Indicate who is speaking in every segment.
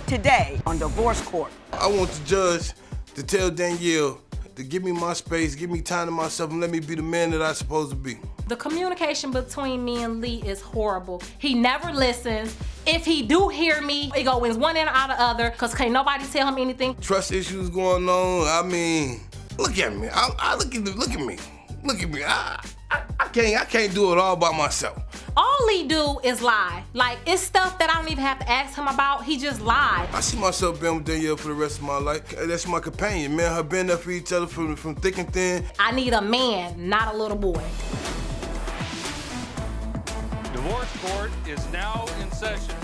Speaker 1: today on Divorce Court.
Speaker 2: I want the judge to tell Danielle to give me my space, give me time to myself, and let me be the man that I'm supposed to be.
Speaker 3: The communication between me and Lee is horrible. He never listens. If he do hear me, it goes one end or out the other, because can't nobody tell him anything.
Speaker 2: Trust issues going on. I mean, look at me. Look at me. Look at me. I can't do it all by myself.
Speaker 3: All Lee do is lie. Like, it's stuff that I don't even have to ask him about. He just lied.
Speaker 2: I see myself being with Danielle for the rest of my life. That's my companion, man. Her being there for each other from thick and thin.
Speaker 3: I need a man, not a little boy.
Speaker 4: Divorce Court is now in session.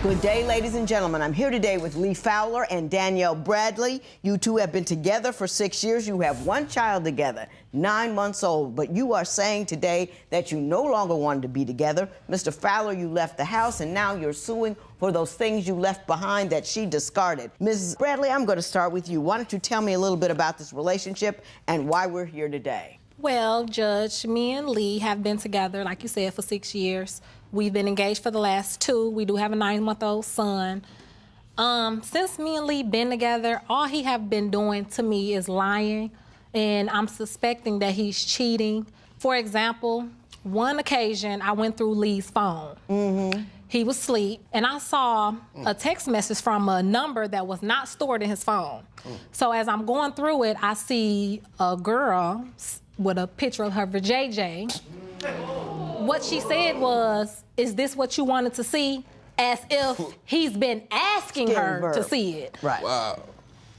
Speaker 1: Good day, ladies and gentlemen. I'm here today with Lee Fowler and Danielle Bradley. You two have been together for 6 years. You have one child together, 9 months old. But you are saying today that you no longer wanted to be together. Mr. Fowler, you left the house, and now you're suing for those things you left behind that she discarded. Ms. Bradley, I'm going to start with you. Why don't you tell me a little bit about this relationship and why we're here today?
Speaker 3: Well, Judge, me and Lee have been together, like you said, for 6 years. We've been engaged for the last 2. We do have a 9-month-old son. Since me and Lee been together, all he have been doing to me is lying, and I'm suspecting that he's cheating. For example, one occasion I went through Lee's phone. He was asleep, and I saw a text message from a number that was not stored in his phone. So as I'm going through it, I see a girl with a picture of her vajayjay. What she said was, "Is this what you wanted to see?" As if he's been asking her to see it.
Speaker 1: Right.
Speaker 2: Wow.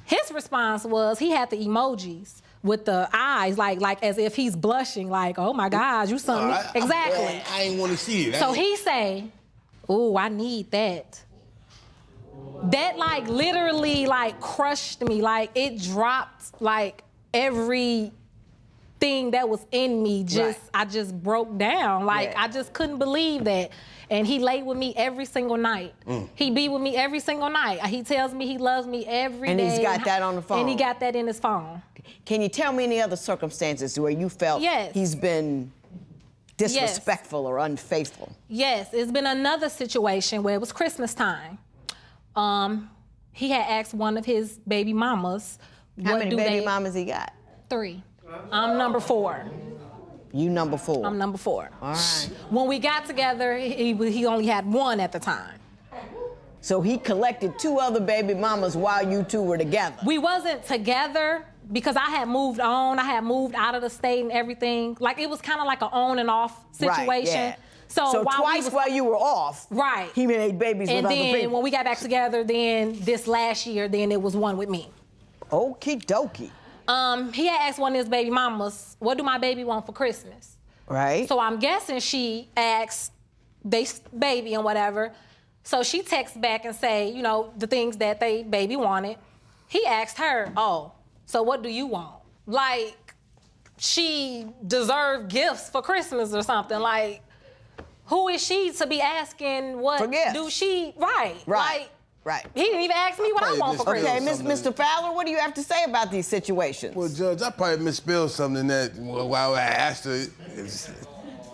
Speaker 3: His response was, he had the emojis with the eyes, like as if he's blushing, like, "Oh my God, you something." Exactly.
Speaker 2: I ain't want to see it.
Speaker 3: So he say, "Ooh, I need that." That like literally like crushed me. Like it dropped like every thing that was in me. I just broke down. Like I just couldn't believe that. And he lay with me every single night. He be with me every single night. He tells me he loves me every day.
Speaker 1: And he's got that on the phone.
Speaker 3: And he got that in his phone.
Speaker 1: Can you tell me any other circumstances where you felt he's been disrespectful or unfaithful?
Speaker 3: Yes, it's been another situation where it was Christmas time. He had asked one of his baby mamas,
Speaker 1: How many baby mamas he got?
Speaker 3: 3. I'm number 4.
Speaker 1: You number 4?
Speaker 3: I'm number 4.
Speaker 1: All right.
Speaker 3: When we got together, he only had 1 at the time.
Speaker 1: So he collected 2 other baby mamas while you two were together?
Speaker 3: We wasn't together because I had moved on. I had moved out of the state and everything. Like, it was kind of like an on and off situation.
Speaker 1: Right, yeah.
Speaker 3: So
Speaker 1: twice while you were off, he made babies with other people.
Speaker 3: And then when we got back together, then this last year, then it was 1 with me.
Speaker 1: Okie dokie.
Speaker 3: He had asked one of his baby mamas, "What do my baby want for Christmas?"
Speaker 1: Right.
Speaker 3: So I'm guessing she asked they baby and whatever. So she texts back and say, you know, the things that they baby wanted. He asked her, "Oh, so what do you want?" Like, she deserved gifts for Christmas or something. Like, who is she to be asking what do she, right. Right. He didn't even ask me what I want for Christmas.
Speaker 1: Okay, Mr. Fowler, what do you have to say about these situations?
Speaker 2: Well, Judge, I probably misspelled something in that while I asked her.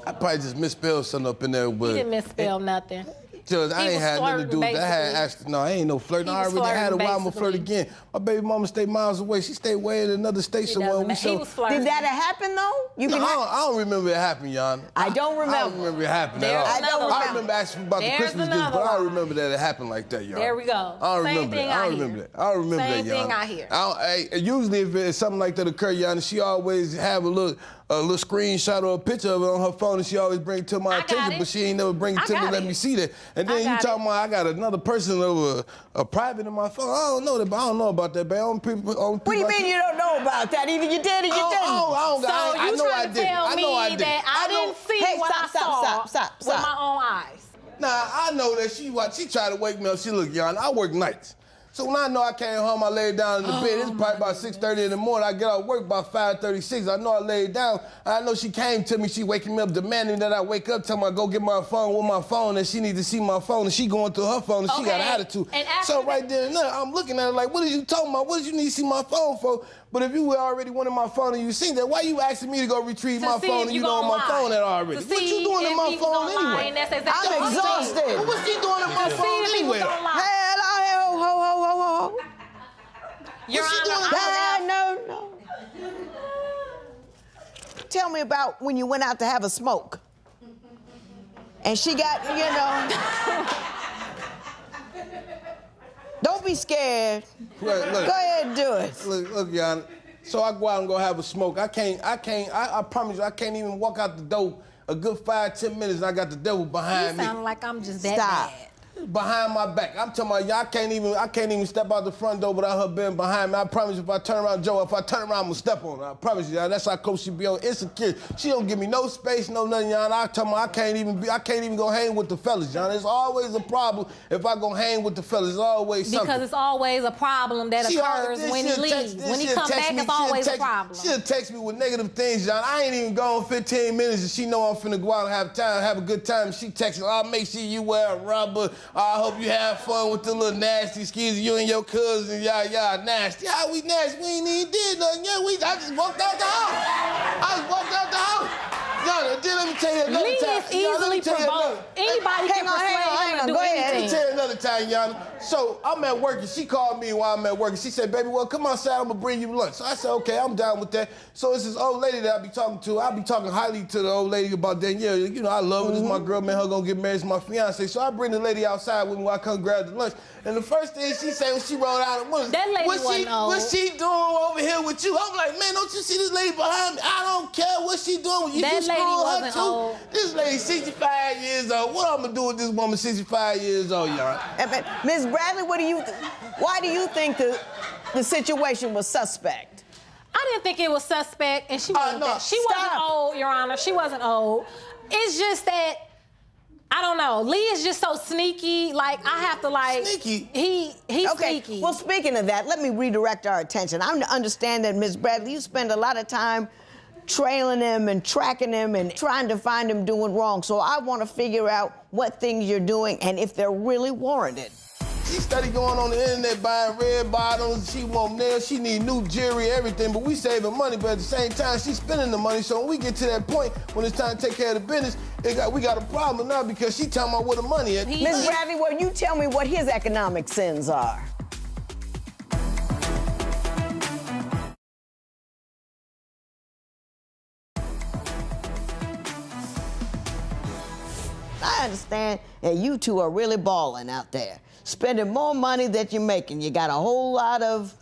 Speaker 2: I probably just misspelled something up in there. But
Speaker 3: he didn't misspell nothing.
Speaker 2: Judge, I ain't had nothing to do with that. I had asked, no, I ain't no flirting. I already had it. Why I'm gonna flirt again? My baby mama stayed miles away. She stayed way in another state somewhere.
Speaker 1: Did that happen though?
Speaker 2: I don't remember it happening, Yana.
Speaker 1: I don't remember.
Speaker 2: I don't remember it happening at all. I remember asking about the Christmas gifts, but I don't remember that it happened like that, Yana.
Speaker 3: There we go.
Speaker 2: I don't remember that. I don't remember that. I don't remember that, Yana.
Speaker 3: Same thing I hear.
Speaker 2: Usually, if something like that occur, Yana, she always have a little screenshot or a picture of it on her phone, and she always bring it to my attention, but she ain't never bring it to me, let me see that. And then you talking about I got another person over a private in my phone. I don't know that, but I don't know about that, babe. What
Speaker 1: do you mean you don't know about that? Either you did or you didn't.
Speaker 3: I know I didn't. I know I didn't. I didn't see what I saw with my own eyes.
Speaker 2: Nah, I know that she tried to wake me up. She look, Yana, I work nights. So when I know I came home, I laid down in the bed. It's probably about 6:30 in the morning. I get out of work about 5:36. I know I laid down. I know she came to me. She waking me up, demanding that I wake up, telling me I go get my phone with my phone, and she need to see my phone, and she going through her phone, and she got an attitude. So right there and there, I'm looking at her like, what are you talking about? What did you need to see my phone for? But if you already wanted my phone and you seen that, why you asking me to go retrieve my phone and you know on my phone that already? What you doing in my phone anyway?
Speaker 1: I'm exhausted.
Speaker 2: What's she doing in my phone anyway?
Speaker 3: Your
Speaker 2: What's she
Speaker 3: Honor,
Speaker 2: doing?
Speaker 1: No. Tell me about when you went out to have a smoke. And she got, Don't be scared.
Speaker 2: Look.
Speaker 1: Go ahead and do it.
Speaker 2: Look, Your Honor. So I go out and go have a smoke. I promise you, I can't even walk out the door a good 5-10 minutes and I got the devil behind me.
Speaker 3: You sound like I'm just that
Speaker 1: Stop.
Speaker 3: bad.
Speaker 2: Behind my back. I'm talking about, y'all I can't even step out the front door without her being behind me. I promise you, if I turn around, Joe, if I turn around, I'm gonna step on her. I promise you, y'all. That's how close she be on insecure. She don't give me no space, no nothing, y'all. I tell her I can't even go hang with the fellas, y'all. It's always a problem if I go hang with the fellas. It's always something.
Speaker 3: Because it's always a problem that occurs when he leaves. When he comes back, it's always a problem.
Speaker 2: She'll text me with negative things, John. I ain't even gone 15 minutes and she know I'm finna go out and have a good time. She texts me, I'll make sure you wear a rubber. I hope you have fun with the little nasty skis. You and your cousin, y'all nasty. How we nasty? We ain't even did nothing. I just walked out the house. Y'all, then let me tell you another
Speaker 3: Lee
Speaker 2: time.
Speaker 3: is easily provoked. Anybody can persuade him to do anything.
Speaker 2: Let me tell you another time, Yana. So I'm at work and she called me while I'm at work and she said, baby, well, come outside, I'm gonna bring you lunch. So I said, okay, I'm down with that. So it's this old lady that I be talking to. I be talking highly to the old lady about Danielle. I love her. This is my girl, man. Her gonna get married to my fiance. So I bring the lady outside with me while I come grab the lunch. And the first thing she said when she rolled out,
Speaker 3: that lady
Speaker 2: what's she doing over here with you? I'm like, man, don't you see this lady behind me? I don't care what she doing with you.
Speaker 3: That lady wasn't old.
Speaker 2: This lady 65 years old. What I'm gonna do with this woman 65 years old, y'all?
Speaker 1: Ms. Bradley, why do you think the situation was suspect?
Speaker 3: I didn't think it was suspect, and she wasn't. She wasn't old, Your Honor. She wasn't old. It's just that I don't know. Lee is just so sneaky. Like I have to
Speaker 2: Sneaky.
Speaker 3: He's
Speaker 1: okay.
Speaker 3: sneaky.
Speaker 1: Well, speaking of that, let me redirect our attention. I understand that, Ms. Bradley, you spend a lot of time trailing him and tracking him and trying to find him doing wrong. So I want to figure out what things you're doing and if they're really warranted.
Speaker 2: She started going on the internet buying red bottoms. She want nails. She need new jewelry, everything. But we saving money. But at the same time, she's spending the money. So when we get to that point, when it's time to take care of the business, we got a problem now because she talking about where the money is.
Speaker 1: Ms. Bradley, well, you tell me what his economic sins are. I understand that you two are really balling out there, spending more money than you're making. You got a whole lot of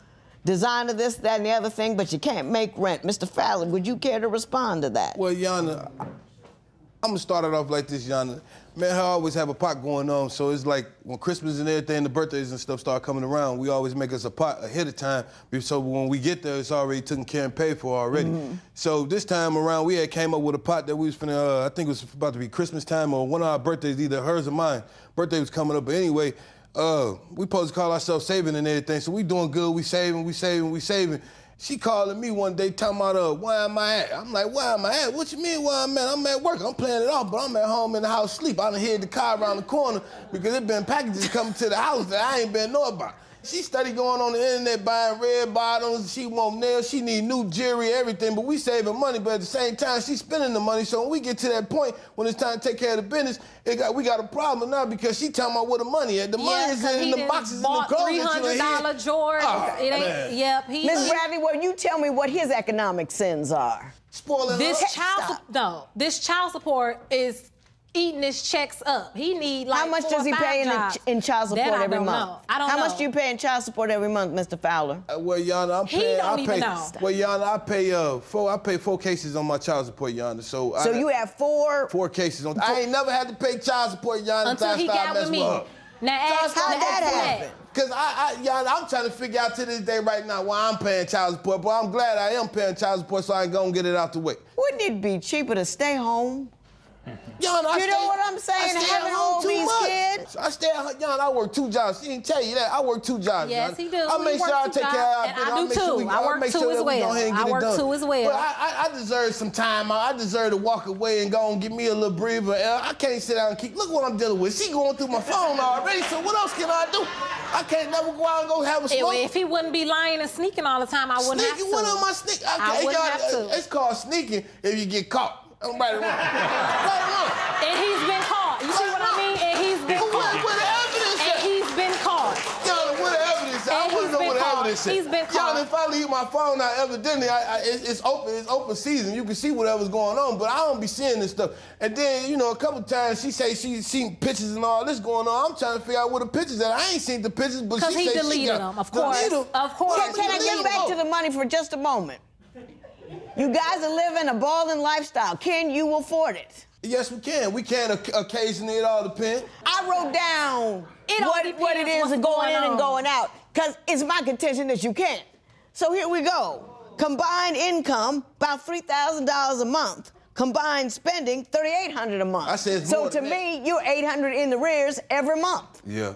Speaker 1: designer this, that, and the other thing, but you can't make rent. Mr. Fowler, would you care to respond to that?
Speaker 2: Well, Yana, I'm gonna start it off like this, Yana. Man, I always have a pot going on, so it's like when Christmas and everything, the birthdays and stuff start coming around, we always make us a pot ahead of time, so when we get there, it's already taken care and paid for already. So this time around, we had came up with a pot that we was finna, I think it was about to be Christmas time or one of our birthdays, either hers or mine. Birthday was coming up, but anyway, we supposed to call ourselves saving and everything, so we doing good, we saving. She calling me one day talking about, where am I at? I'm like, where am I at? What you mean where I'm at? I'm at work. I'm playing it off, but I'm at home in the house sleep. I done hid the car around the corner because there been packages coming to the house that I ain't been know about. She started going on the internet buying red bottoms. She want nails. She need new jewelry, everything. But we saving money. But at the same time, she's spending the money. So when we get to that point, when it's time to take care of the business, we got a problem now because she talking about where the money at. The money is in the boxes and the clothes that you
Speaker 3: $300 George.
Speaker 2: It ain't.
Speaker 3: Yep.
Speaker 1: Ms. Bradley, well, you tell me what his economic sins are.
Speaker 2: Spoiling
Speaker 3: This
Speaker 2: her.
Speaker 3: This child support is eating his checks up. He need like
Speaker 1: How much
Speaker 3: 4
Speaker 1: does he
Speaker 3: or 5
Speaker 1: pay
Speaker 3: jobs.
Speaker 1: in child support
Speaker 3: That I
Speaker 1: every
Speaker 3: don't
Speaker 1: month?
Speaker 3: know. I don't know.
Speaker 1: How much do you pay in child support every month, Mr. Fowler?
Speaker 2: Well, Yana,
Speaker 3: He don't
Speaker 2: I pay 4 cases on my child support, Yana. So
Speaker 1: You have 4
Speaker 2: cases on. I ain't never had to pay child support, Yana,
Speaker 3: Until he got with me. Now ask
Speaker 1: How'd that happen?
Speaker 2: Because Yana, I'm trying to figure out to this day right now why I'm paying child support, but I'm glad I am paying child support so I can go and get it out the way.
Speaker 1: Wouldn't it be cheaper to stay home?
Speaker 2: Yana,
Speaker 1: You know what I'm saying? Having all these kids?
Speaker 2: I stay at home. Yana, I work 2 jobs. She didn't tell you that. I work 2 jobs.
Speaker 3: Yes,
Speaker 2: Yana.
Speaker 3: he do.
Speaker 2: I make
Speaker 3: He
Speaker 2: sure I
Speaker 3: work
Speaker 2: take
Speaker 3: 2
Speaker 2: care of our
Speaker 3: jobs, and
Speaker 2: business.
Speaker 3: I do too. I work 2 as well. I work 2 as well.
Speaker 2: But I deserve some time out. I deserve to walk away and go and give me a little breather. I can't sit down and keep. Look what I'm dealing with. She going through my phone already, so what else can I do? I can't never go out and go have a smoke.
Speaker 3: If he wouldn't be lying and sneaking all the time, I wouldn't have to.
Speaker 2: What am I sneaking?
Speaker 3: I wouldn't have to.
Speaker 2: It's called sneaking if you get caught. I'm right or wrong. Right or wrong.
Speaker 3: And he's been caught. You see what I mean? And he's been caught.
Speaker 2: Where the evidence
Speaker 3: And
Speaker 2: at?
Speaker 3: he's been caught.
Speaker 2: Yana, where the evidence at? I want to know where the evidence listen.
Speaker 3: He's been
Speaker 2: Y'all,
Speaker 3: caught.
Speaker 2: if I leave my phone out, evidently, it's open season. You can see whatever's going on, but I don't be seeing this stuff. And then, you know, a couple times she say she's seen pictures and all this going on. I'm trying to figure out where the pictures at. I ain't seen the pictures, but she say
Speaker 3: he
Speaker 2: she
Speaker 3: deleted
Speaker 2: got
Speaker 3: them, of course. Of course.
Speaker 1: Can I get back to the money for just a moment? You guys are living a balling lifestyle. Can you afford it?
Speaker 2: Yes, we can. We can occasionally. It all depends.
Speaker 1: I wrote down what it
Speaker 3: depends
Speaker 1: is
Speaker 3: what's
Speaker 1: going in
Speaker 3: going
Speaker 1: and
Speaker 3: on.
Speaker 1: going out, because it's my contention that you can't. So here we go. Combined income, about $3,000 a month. Combined spending, $3,800 a month.
Speaker 2: I said it's
Speaker 1: so
Speaker 2: more
Speaker 1: to
Speaker 2: than
Speaker 1: me, you're $800 in the rears every month.
Speaker 2: Yeah.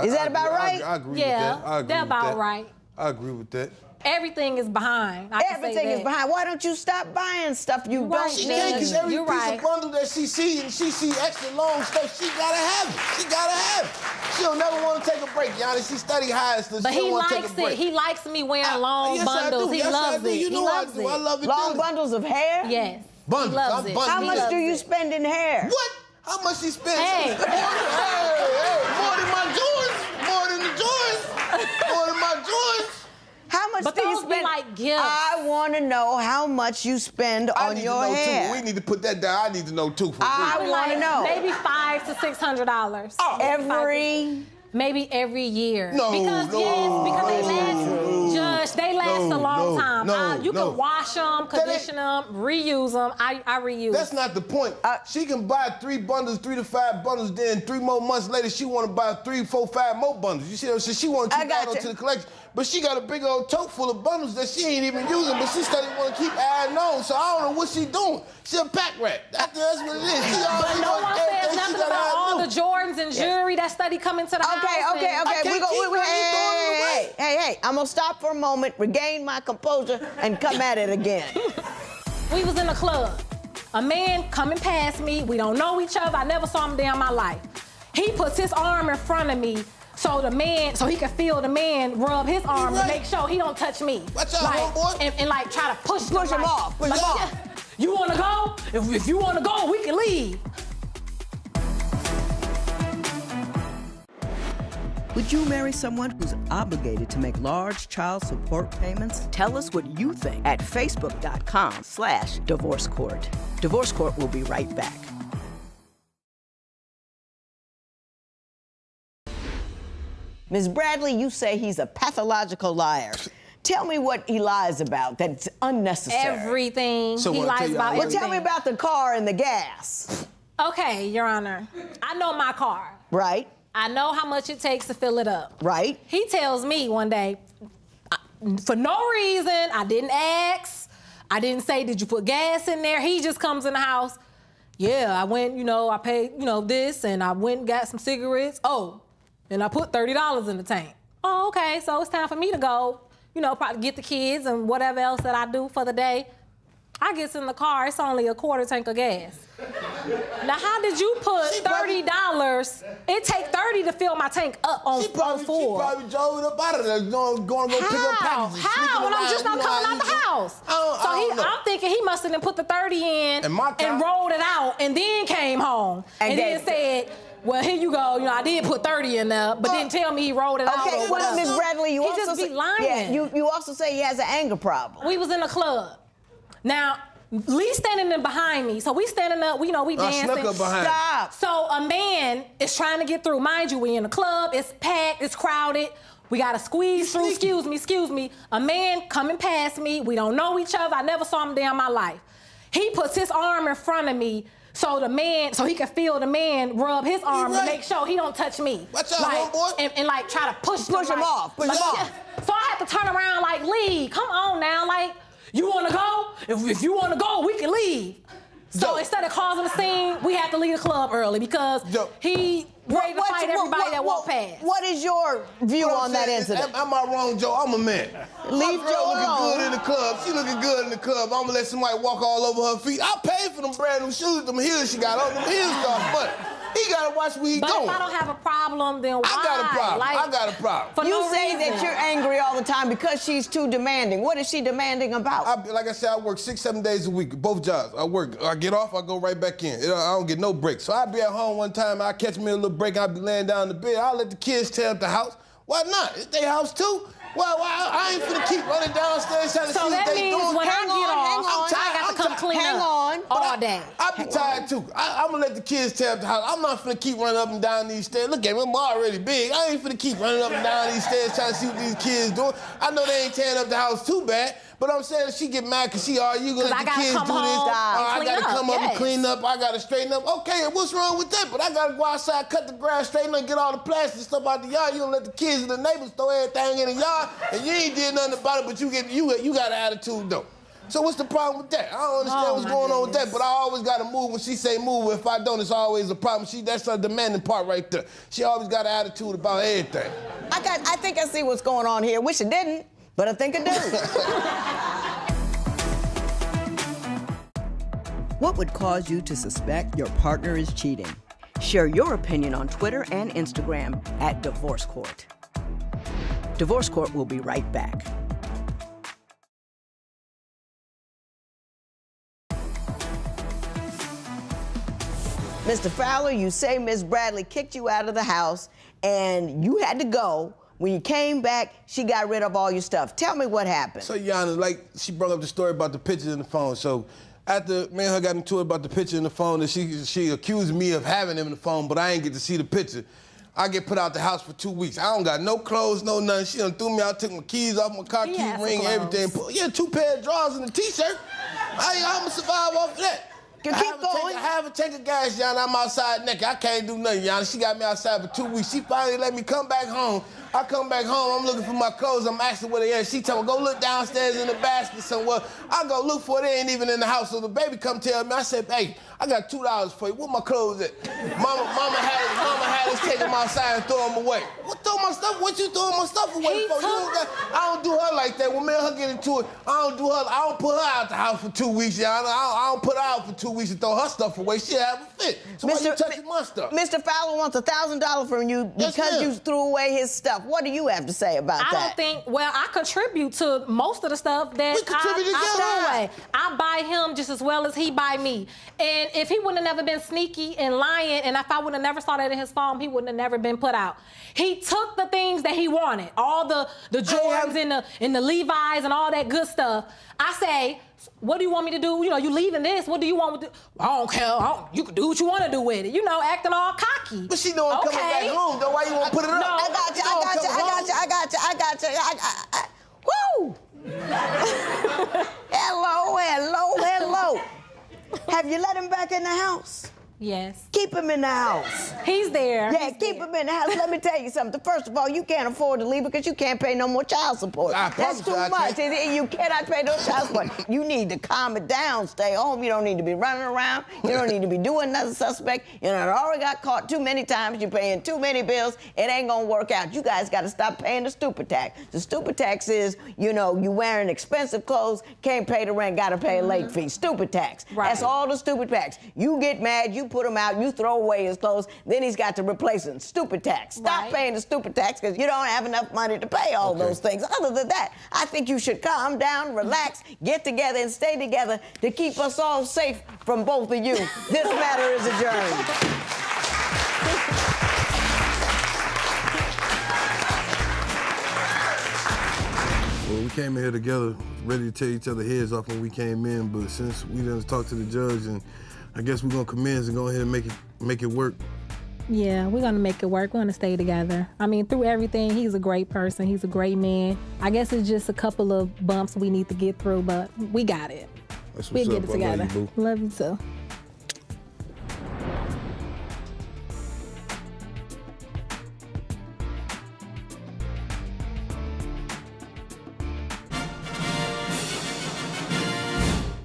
Speaker 1: Is that about right?
Speaker 2: I agree
Speaker 3: Yeah,
Speaker 2: with that. I agree
Speaker 3: they're
Speaker 2: with
Speaker 3: about
Speaker 2: that.
Speaker 3: right.
Speaker 2: I agree with that.
Speaker 3: Everything is behind. I can say
Speaker 1: Everything is
Speaker 3: that.
Speaker 1: behind. Why don't you stop buying stuff you
Speaker 3: Right,
Speaker 1: don't
Speaker 2: She
Speaker 3: Judge.
Speaker 2: can't, because every
Speaker 3: You're
Speaker 2: piece
Speaker 3: right.
Speaker 2: of bundle that she see and she see extra long stuff, she gotta have it. She gotta have it. She'll never want to take a break, Yana. She study high, so
Speaker 3: But
Speaker 2: she don't
Speaker 3: he
Speaker 2: want to take
Speaker 3: likes
Speaker 2: a break.
Speaker 3: it. He likes me wearing long
Speaker 2: Yes,
Speaker 3: bundles.
Speaker 2: I do.
Speaker 3: He
Speaker 2: Yes,
Speaker 3: loves
Speaker 2: I do.
Speaker 3: it.
Speaker 2: You
Speaker 3: He
Speaker 2: know
Speaker 3: loves
Speaker 2: I do. I
Speaker 3: it.
Speaker 2: love it.
Speaker 1: Long
Speaker 2: too.
Speaker 1: bundles of hair?
Speaker 3: Yes.
Speaker 2: Bundles.
Speaker 3: He loves
Speaker 2: I'm
Speaker 3: it.
Speaker 2: bundles.
Speaker 1: How
Speaker 3: He
Speaker 1: much
Speaker 3: loves
Speaker 1: do you
Speaker 3: it.
Speaker 1: spend in hair?
Speaker 2: What? How much she spends?
Speaker 3: Hey.
Speaker 2: More than my joints. More than the joints. More than my joints.
Speaker 1: How much
Speaker 3: But
Speaker 1: do you
Speaker 3: those be
Speaker 1: spend?
Speaker 3: like gifts.
Speaker 1: I want to know how much you spend
Speaker 2: I
Speaker 1: on
Speaker 2: need
Speaker 1: your
Speaker 2: to know
Speaker 1: hair.
Speaker 2: too. We need to put that down. I need to know too. For
Speaker 1: I
Speaker 2: real.
Speaker 1: wanna know.
Speaker 3: Maybe $500 to $600. Maybe every year.
Speaker 2: No,
Speaker 3: because
Speaker 2: no,
Speaker 3: because they last.
Speaker 2: no,
Speaker 3: Judge, they last
Speaker 2: no,
Speaker 3: a long
Speaker 2: no,
Speaker 3: time.
Speaker 2: no,
Speaker 3: You
Speaker 2: no.
Speaker 3: can wash them, condition them, reuse them. I reuse.
Speaker 2: That's not the point. She can buy 3 to 5 bundles, then 3 more months later, she want to buy 3, 4, 5 more bundles. You see what I'm saying? She want to
Speaker 1: I
Speaker 2: keep
Speaker 1: got
Speaker 2: adding
Speaker 1: you.
Speaker 2: to the collection. But she got a big old tote full of bundles that she ain't even using, but she still want to keep adding on. So I don't know what she doing. She a pack rat. That's what it is. She
Speaker 3: But
Speaker 2: already
Speaker 3: no
Speaker 2: want
Speaker 3: one
Speaker 2: everything
Speaker 3: says
Speaker 2: she
Speaker 3: nothing
Speaker 2: gotta
Speaker 3: about all the
Speaker 2: do.
Speaker 3: Jordans and jewelry that study coming to the house.
Speaker 1: Okay.
Speaker 2: I can't keep her. You throwing it away.
Speaker 1: Hey, I'm gonna stop for a moment, regain my composure, and come at it again.
Speaker 3: We was in a club. A man coming past me. We don't know each other. I never saw him day in my life. He puts his arm in front of me so he can feel the man rub his arm to
Speaker 2: right.
Speaker 3: make sure he don't touch me.
Speaker 2: Watch out, homeboy.
Speaker 3: And like try to push
Speaker 1: Push him
Speaker 3: like-
Speaker 1: off, push him
Speaker 3: like,
Speaker 1: off.
Speaker 3: yeah, you wanna go? If you wanna go, we can leave.
Speaker 1: Would you marry someone who's obligated to make large child support payments? Tell us what you think at facebook.com/divorce court. Divorce Court will be right back. Ms. Bradley, you say he's a pathological liar. Tell me what he lies about that's unnecessary.
Speaker 3: Everything.
Speaker 2: So
Speaker 3: He
Speaker 2: wanna tell
Speaker 3: lies
Speaker 2: you
Speaker 3: about
Speaker 2: how-
Speaker 1: Well,
Speaker 3: everything.
Speaker 1: tell me about the car and the gas,
Speaker 3: Okay, Your Honor. I know my car.
Speaker 1: right?
Speaker 3: I know how much it takes to fill it up.
Speaker 1: Right?
Speaker 3: He tells me one day, for no reason, I didn't ask. I didn't say, did you put gas in there? He just comes in the house. Yeah, I went, I paid, this, and I went and got some cigarettes. Oh, and I put $30 in the tank. Oh, okay, so it's time for me to go, probably get the kids and whatever else that I do for the day. I gets in the car, it's only a quarter tank of gas. Now, how did you put $30? It take $30 to fill my tank up on
Speaker 2: She probably drove it up out of there, going to go pick up packages.
Speaker 3: How? When I'm just not coming out the house. I'm thinking he must have put the 30 in
Speaker 2: And my car-
Speaker 3: and rolled it out and then came home and then
Speaker 1: gave-
Speaker 3: said, well, here you go. I did put 30 in there, but didn't tell me he rolled it out.
Speaker 1: Okay,
Speaker 3: or
Speaker 1: well,
Speaker 3: whatever.
Speaker 1: Ms. Bradley, you
Speaker 3: He
Speaker 1: also
Speaker 3: just be
Speaker 1: say,
Speaker 3: lying.
Speaker 1: Yeah, you also say he has an anger problem.
Speaker 3: We was in a club. Now, Lee standing in behind me. So we standing up, we dancing.
Speaker 2: snuck up behind.
Speaker 1: Stop.
Speaker 3: So a man is trying to get through. Mind you, we in a club, it's packed, it's crowded. We gotta squeeze through, excuse me. A man coming past me, we don't know each other, I never saw him day in my life. He puts his arm in front of me so he can feel the man rub his arm to make sure he don't touch me.
Speaker 2: Watch out, homeboy.
Speaker 3: And like try to push
Speaker 1: Push him off, push him off.
Speaker 3: So I had to turn around like, Lee, come on now, like, you wanna go? If you wanna go, we can leave. So
Speaker 2: Yo.
Speaker 3: instead of causing a scene, we had to leave the club early because
Speaker 2: Yo.
Speaker 3: he ready to fight everybody that walked past.
Speaker 1: What is your view
Speaker 2: What I'm
Speaker 1: on that
Speaker 2: saying,
Speaker 1: incident?
Speaker 2: Am I wrong, Joe? I'm a man.
Speaker 1: Leave
Speaker 2: My girl
Speaker 1: Joe
Speaker 2: looking
Speaker 1: alone.
Speaker 2: good in the club. She looking good in the club. I'm gonna let somebody walk all over her feet. I paid for them brand new shoes, them heels she got on. Them heels cost money. He gotta watch where he
Speaker 3: But
Speaker 2: going.
Speaker 3: if I don't have a problem, then why?
Speaker 2: I got a problem.
Speaker 3: Like,
Speaker 2: I got a problem.
Speaker 3: for
Speaker 1: You
Speaker 3: no
Speaker 1: say
Speaker 3: reason.
Speaker 1: that you're angry all the time because she's too demanding. What is she demanding about?
Speaker 2: Like I said, I work 6-7 days a week, both jobs. I work. I get off, I go right back in. I don't get no breaks. So I be at home one time, I catch me a little break, I be laying down in the bed. I'll let the kids tear up the house. Why not? It's their house too. Well, I ain't finna keep running downstairs trying to see
Speaker 3: So
Speaker 2: what
Speaker 3: that
Speaker 2: they
Speaker 3: means
Speaker 2: doing.
Speaker 3: when I get off, I got to come clean up all day.
Speaker 2: I be tired too. I'm gonna let the kids tear up the house. I'm not finna keep running up and down these stairs. Look at me, I'm already big. I ain't finna keep running up and down these stairs trying to see what these kids doing. I know they ain't tearing up the house too bad, but I'm saying she get mad because you gonna let the kids do this. I gotta come up and clean up. I gotta straighten up. Okay, what's wrong with that? But I gotta go outside, cut the grass, straighten up, get all the plastic stuff out the yard. You gonna let the kids and the neighbors throw everything in the yard, and you ain't did nothing about it, but you got an attitude though. So what's the problem with that? I don't understand what's going on with that, but I always gotta move when she say move. If I don't, it's always a problem. That's a demanding part right there. She always got an attitude about everything.
Speaker 1: I think I see what's going on here. Wish I didn't, but I think I do. What would cause you to suspect your partner is cheating? Share your opinion on Twitter and Instagram at Divorce Court. Divorce Court will be right back. Mr. Fowler, you say Ms. Bradley kicked you out of the house and you had to go. When you came back, she got rid of all your stuff. Tell me what happened.
Speaker 2: So, Yana, like, she brought up the story about the pictures in the phone. So, after me and her got into it about the picture in the phone, that she accused me of having them in the phone, but I ain't get to see the picture. I get put out the house for 2 weeks. I don't got no clothes, no nothing. She done threw me out, took my keys off, my car key ring, everything. Yeah, 2 pair of drawers and a T-shirt. I'ma survive off of that.
Speaker 1: Keep going.
Speaker 2: I have a tank of gas, Yana. I'm outside naked. I can't do nothing, Yana. She got me outside for 2 weeks. She finally let me come back home. I come back home, I'm looking for my clothes. I'm asking where they at. She tell me, go look downstairs in the basket somewhere. I go look for it. They ain't even in the house. So the baby come tell me, I said, hey, I got $2 for you. Where my clothes at? Mama had us take them outside and throw them away. What throw my stuff? What you throwing my stuff away for? I don't do her like that. When me and her get into it, I don't put her out the house for 2 weeks, Yana. I don't put her out for 2 weeks and throw her stuff away. She have a fit. So why you touching my stuff?
Speaker 1: Mr. Fowler wants $1,000 from you because you threw away his stuff. What do you have to say about that?
Speaker 3: I don't think, well, I contribute to most of the stuff that I throw away. I buy him just as well as he buy me. And if he wouldn't have never been sneaky and lying, and if I would have never saw that in his phone, he wouldn't have never been put out. He took the things that he wanted, all the Jordans and the Levi's and all that good stuff. I say, what do you want me to do? You know, you leaving this. What do you want me to do? I don't care. You can do what you want to do with it. You know, acting all cocky.
Speaker 2: But she know I'm coming back home, though. Why you want to put it up?
Speaker 1: I got you. Woo! Hello. Have you let him back in the house?
Speaker 3: Yes.
Speaker 1: Keep him in the house.
Speaker 3: He's there.
Speaker 1: Yeah, keep him in the house. Let me tell you something. First of all, you can't afford to leave because you can't pay no more child support. That's too much. You cannot pay no child support. You need to calm it down. Stay home. You don't need to be running around. You don't need to be doing nothing suspect. You know, I already got caught too many times. You're paying too many bills. It ain't gonna work out. You guys got to stop paying the stupid tax. The stupid tax is, you know, you wearing expensive clothes, can't pay the rent, got to pay a late fee. Stupid tax.
Speaker 3: Right.
Speaker 1: That's all the stupid tax. You get mad, you put him out, you throw away his clothes, then he's got to replace them. Stupid tax. Stop paying the stupid tax because you don't have enough money to pay all those things. Other than that, I think you should calm down, relax, get together, and stay together to keep us all safe from both of you. This matter is adjourned.
Speaker 2: Well, we came in here together, ready to tear each other heads off when we came in, but since we didn't talk to the judge, and I guess we're gonna commence and go ahead and make it work.
Speaker 3: Yeah, we're gonna make it work. We're gonna stay together. I mean, through everything, he's a great person. He's a great man. I guess it's just a couple of bumps we need to get through, but we got it.
Speaker 2: That's what's
Speaker 3: We'll get
Speaker 2: up.
Speaker 3: it together.
Speaker 2: I love you, boo.
Speaker 3: Love you too.